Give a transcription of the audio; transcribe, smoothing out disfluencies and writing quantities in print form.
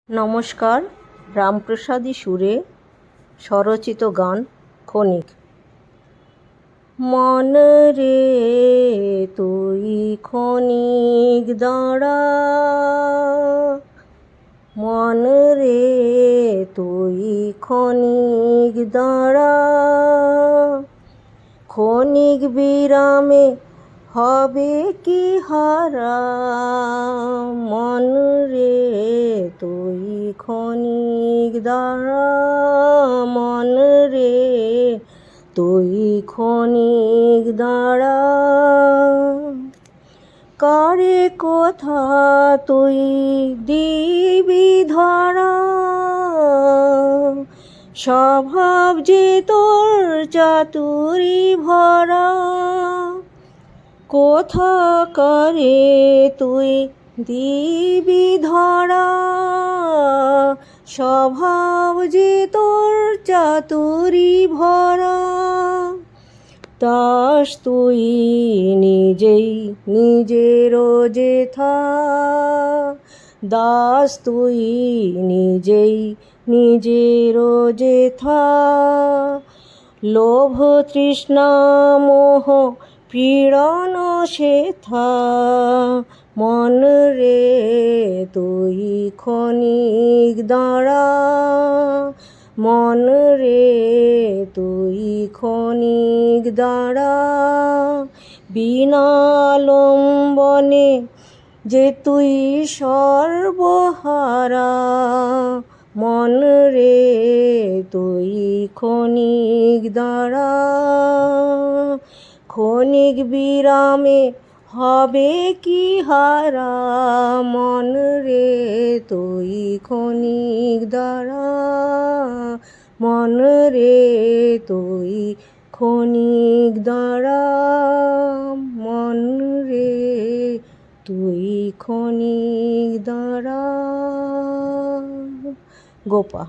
নমস্কার। রামপ্রসাদী সুরে স্বরচিত গান ক্ষণিক। মন রে তুই ক্ষণিক দাঁড়া, মন রে তুই ক্ষণিক দাঁড়া, ক্ষণিক বিরামে হবে কি হারা, মন রে তুই ক্ষণিক দাঁড়া, মন রে তুই ক্ষণিক দাঁড়া। কারে কথা তুই দিবি ধরা, স্বভাব যে তোর চাতুরি ভরা, কোথা কারে তুই দিবি ধরা, স্বভাব যে তোর চাতুরি ভরা। দাস তুই নিজেই নিজের যেথা, দাস তুই নিজেই নিজের যেথা, লোভ তৃষ্ণা মোহ পীড়ন সেথা, মন রে তুই ক্ষণিক দাঁড়া, মন রে তুই ক্ষণিক দাঁড়া। বিনালম্বনে যে তুই সর্বহারা, মন রে তুই ক্ষণিক দাঁড়া, ক্ষণিক বিরামে হবে কি হারা, মন রে তুই ক্ষণিক দাঁড়া, মন রে তুই ক্ষণিক দাঁড়া, মন রে তুই ক্ষণিক দাঁড়া। গোপা।